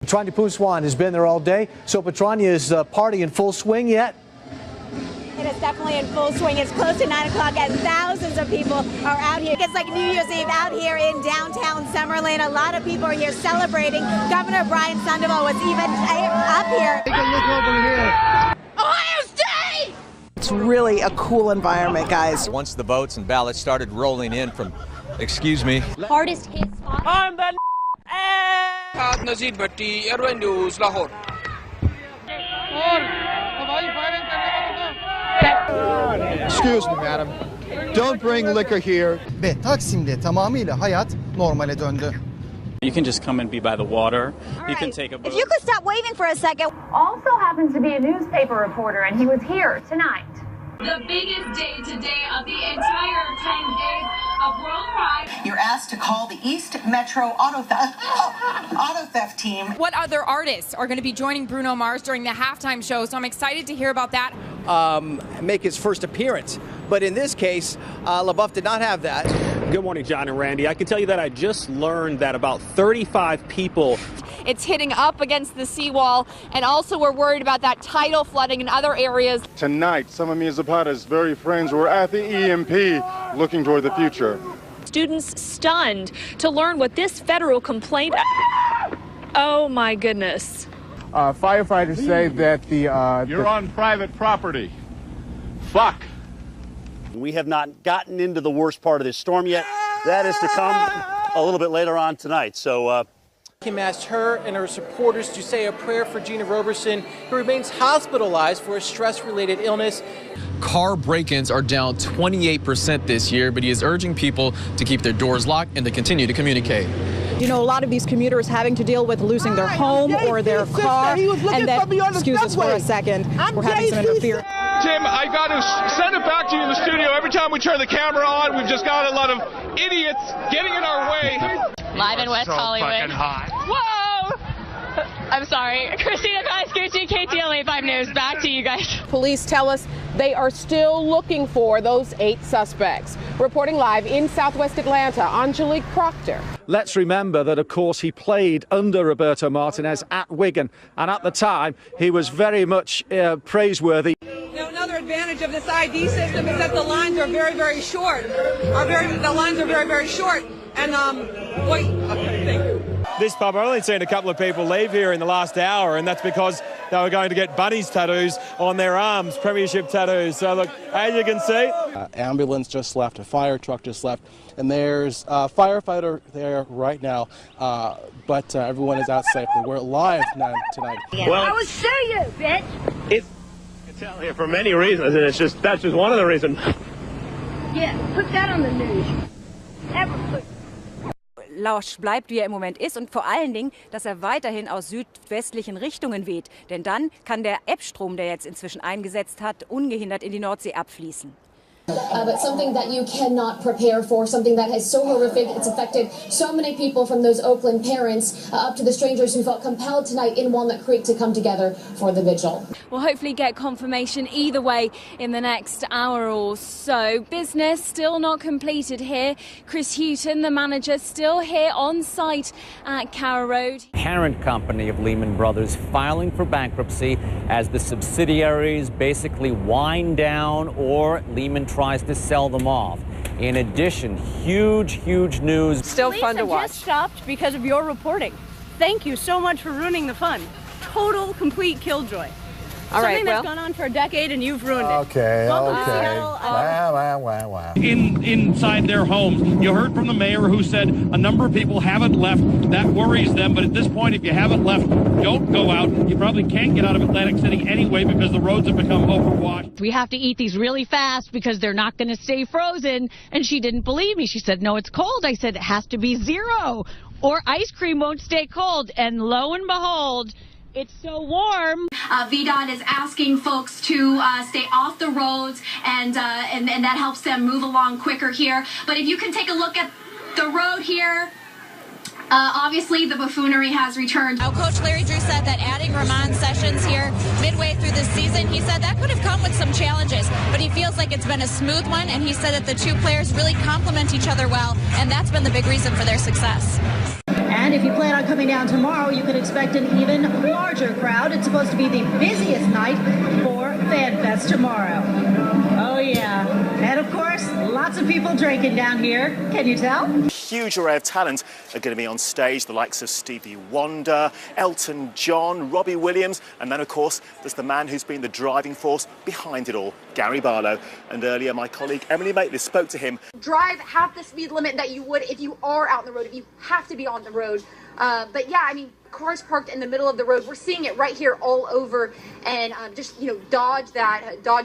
Petrania Poussaint has been there all day. So Petrania is party in full swing yet? It is definitely in full swing. It's close to 9 o'clock and thousands of people are out here. It's like New Year's Eve out here in downtown Summerlin. A lot of people are here celebrating. Governor Brian Sandoval was even up here. Take a look over here. Ohio State! It's really a cool environment, guys. Once the votes and ballots started rolling in from, excuse me. Hardest hit spot. I'm the Nazir Bhatti, Airway News, Lahore. Excuse me, madam. Don't bring liquor here. Ve Taksim'de tamamıyla hayat normale döndü. You can just come and be by the water. You can take a boat. If you could stop waving for a second. Also happens to be a newspaper reporter, and he was here tonight. The biggest day today of the entire 10 days of World Pride. You're asked to call the East Metro auto theft team. What other artists are going to be joining Bruno Mars during the halftime show? So I'm excited to hear about that. Make his first appearance. But in this case, LaBeouf did not have that. Good morning, John and Randy. I can tell you that I just learned that about 35 people. It's hitting up against the seawall, and also we're worried about that tidal flooding in other areas. Tonight, some of Mia Zapata's very friends were at the EMP looking toward the future. Students stunned to learn what this federal complaint... Oh, my goodness. Firefighters say that You're on private property. Fuck. We have not gotten into the worst part of this storm yet. That is to come a little bit later on tonight. So Kim asked her and her supporters to say a prayer for Gina Roberson, who remains hospitalized for a stress-related illness. Car break-ins are down 28% this year, but he is urging people to keep their doors locked and to continue to communicate. You know, a lot of these commuters having to deal with losing their home or their car, and then, excuse us for a second, we're having some interference. Tim, I got to send it back to you in the studio. Every time we turn the camera on, we've just got a lot of idiots getting in our way. Live in West Hollywood. Fucking hot. Whoa! I'm sorry. Christina Glasgow, KTLA 5 News. Back to you guys. Police tell us they are still looking for those 8 suspects. Reporting live in Southwest Atlanta, Angelique Proctor. Let's remember that, of course, he played under Roberto Martinez at Wigan, and at the time he was very much praiseworthy. Now, another advantage of this ID system is that the lines are very, very short. The lines are very, very short. And okay, thank you. This pub, I've only seen a couple of people leave here in the last hour, and that's because they were going to get bunnies tattoos on their arms, premiership tattoos. So look, as you can see, Ambulance just left, a fire truck just left, and there's a firefighter there right now, but everyone is out safely. We're live tonight. Well, I will show you, bitch. It's tell here for many reasons, and that's just one of the reasons. Yeah, put that on the news. Ever put. Lausch bleibt, wie er im Moment ist, und vor allen Dingen, dass er weiterhin aus südwestlichen Richtungen weht. Denn dann kann der Ebbstrom, der jetzt inzwischen eingesetzt hat, ungehindert in die Nordsee abfließen. But something that you cannot prepare for, something that is so horrific, it's affected so many people, from those Oakland parents up to the strangers who felt compelled tonight in Walnut Creek to come together for the vigil. We'll hopefully get confirmation either way in the next hour or so. Business still not completed here. Chris Houghton, the manager, still here on site at Carrow Road. Parent company of Lehman Brothers filing for bankruptcy as the subsidiaries basically wind down or Lehman tries to sell them off. In addition, huge news. Still fun to watch. Just stopped because of your reporting. Thank you so much for ruining the fun. Total, complete killjoy. All right, Something that's gone on for a decade and you've ruined it. Okay. Wow. Inside their homes. You heard from the mayor who said a number of people haven't left. That worries them. But at this point, if you haven't left, don't go out. You probably can't get out of Atlantic City anyway because the roads have become overwashed. We have to eat these really fast because they're not going to stay frozen. And she didn't believe me. She said, no, it's cold. I said, it has to be 0 or ice cream won't stay cold. And lo and behold, it's so warm. VDOT is asking folks to stay off the roads, and that helps them move along quicker here. But if you can take a look at the road here, obviously the buffoonery has returned. Now, Coach Larry Drew said that adding Ramon Sessions here midway through the season, he said that could have come with some challenges, but he feels like it's been a smooth one, and he said that the two players really complement each other well, and that's been the big reason for their success. And if you plan on coming down tomorrow, you can expect an even larger crowd. It's supposed to be the busiest night for FanFest tomorrow. Oh, yeah. And, of course, lots of people drinking down here. Can you tell? Huge array of talent are going to be on stage, the likes of Stevie Wonder, Elton John, Robbie Williams, and then, of course, there's the man who's been the driving force behind it all, Gary Barlow. And earlier, my colleague Emily Maitlis spoke to him. Drive half the speed limit that you would if you are out on the road, if you have to be on the road. But yeah, I mean, cars parked in the middle of the road. We're seeing it right here all over, and just, you know, dodge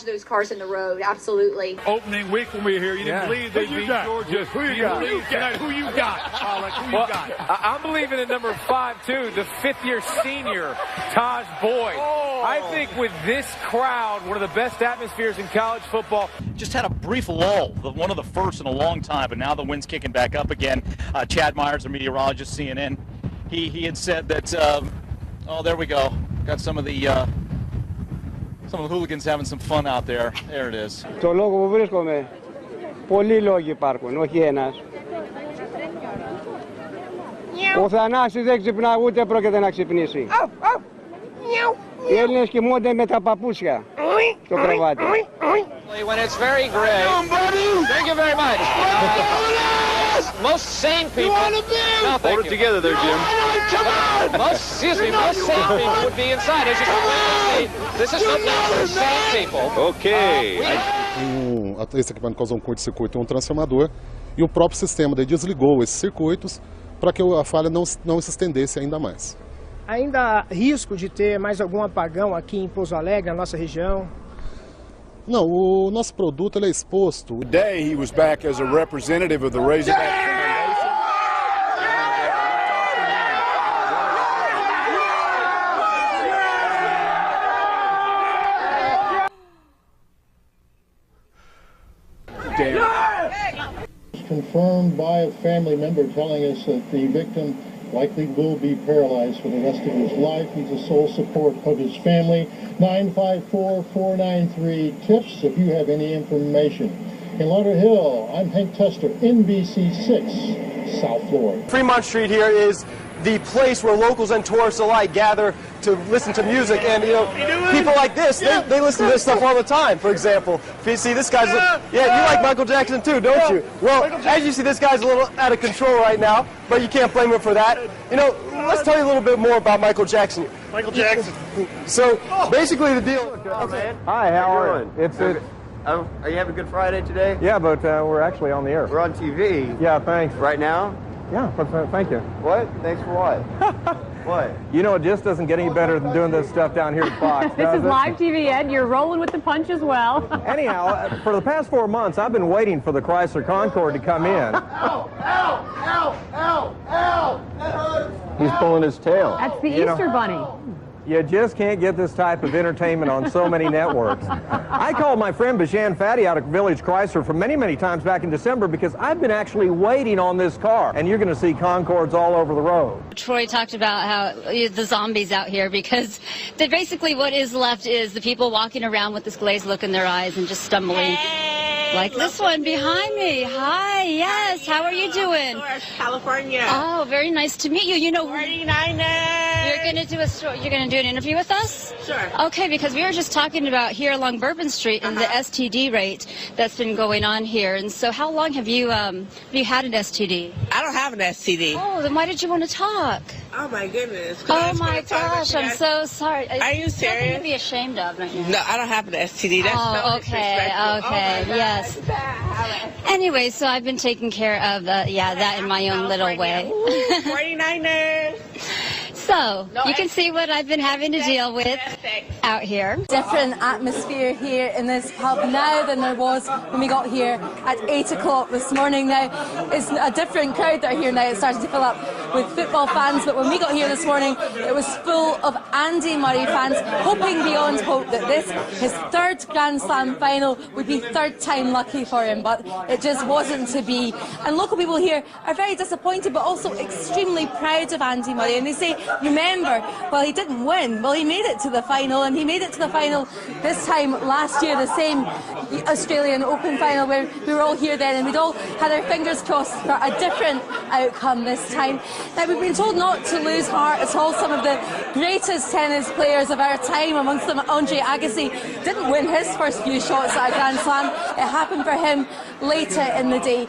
those cars in the road. Absolutely. Opening week when we were here, you didn't believe they beat Georgia. Who you got? Who you got? Alex, who you got? I'm believing in number 5 too, the 5th-year senior, Taj Boyd. I think with this crowd, one of the best atmospheres in college football. Just had a brief lull, one of the first in a long time, but now the wind's kicking back up again. Chad Myers, our meteorologist, CNN, he had said that, oh, there we go. Got some of the hooligans having some fun out there. There it is. Το λόγο που βρίσκομαι, πολλοί λόγοι υπάρχουν, όχι ένας. Ο Θανάσης δεν ξυπνά, ούτε πρόκειται να ξυπνήσει. Οι Έλληνες κοιμούνται με τα παπούσια στο κρεβάτι. When it's very gray. Thank you very much. Most sane people. No, hold it together there, Jim. Most sane people would be inside. As you can see, this is not for sane people. Ok. Esse equipamento causou um curto-circuito e um transformador, e o próprio sistema desligou esses circuitos para que a falha não se estendesse ainda mais. Ainda há risco de ter mais algum apagão aqui em Pouso Alegre, na nossa região? Não, o nosso produto ele é exposto. Today he was back as a representative of the Razorback Foundation. Confirmed by a family member telling us that the victim likely will be paralyzed for the rest of his life. He's the sole support of his family. 954-493-TIPS if you have any information. In Lauderhill, I'm Hank Tester, NBC6, South Florida. Fremont Street here is the place where locals and tourists alike gather to listen to music, and you know, people like this, they listen to this stuff all the time. For example, if you see this guy's, you like Michael Jackson too, don't you? Well, as you see, this guy's a little out of control right now, but you can't blame him for that. You know, let's tell you a little bit more about Michael Jackson. Michael Jackson. So, basically the deal. Hi, how are you? Are you having a good Friday today? Yeah, but we're actually on the air. We're on TV. Yeah, thanks. Right now? Yeah, but thank you. What? Thanks for what? What? You know, it just doesn't get any better than doing this stuff down here at Fox. This is live TV, Ed. You're rolling with the punch as well. Anyhow, for the past 4 months, I've been waiting for the Chrysler Concorde to come in. Ow! Ow! Ow! Ow! Ow! That hurts! He's pulling his tail. That's the Easter Bunny. You just can't get this type of entertainment on so many networks. I called my friend Bijan Fadi out of Village Chrysler for many, many times back in December because I've been actually waiting on this car, and you're going to see Concords all over the road. Troy talked about how the zombies out here, because basically what is left is the people walking around with this glazed look in their eyes and just stumbling. Like this one behind me. Hi, yes. How are you doing? California. Oh, very nice to meet you. You know, 49ers. You're going to do you're going to do an interview with us? Sure. Okay, because we were just talking about here along Bourbon Street and the STD rate that's been going on here. And so how long have you had an STD? I don't have an STD. Oh, then why did you want to talk? Oh my goodness. Oh my gosh, I'm so sorry. Are you serious? Nothing to be ashamed of right now. No, I don't have an STD. That's oh, okay, yes. Anyway, so I've been taking care of that in my own little way. 49ers. So, you can see what I've been having to deal with out here. Different atmosphere here in this pub now than there was when we got here at 8 o'clock this morning. Now, it's a different crowd that are here now. It's starting to fill up with football fans, but when we got here this morning, it was full of Andy Murray fans, hoping beyond hope that this, his third Grand Slam final, would be third time lucky for him, but it just wasn't to be. And local people here are very disappointed, but also extremely proud of Andy Murray, and they say, remember, well, he didn't win. Well, he made it to the final, and he made it to the final this time last year, the same Australian Open final where we were all here then, and we'd all had our fingers crossed for a different outcome this time. Now, we've been told not to lose heart at all. Some of the greatest tennis players of our time, amongst them Andre Agassi, didn't win his first few shots at a Grand Slam. It happened for him later in the day.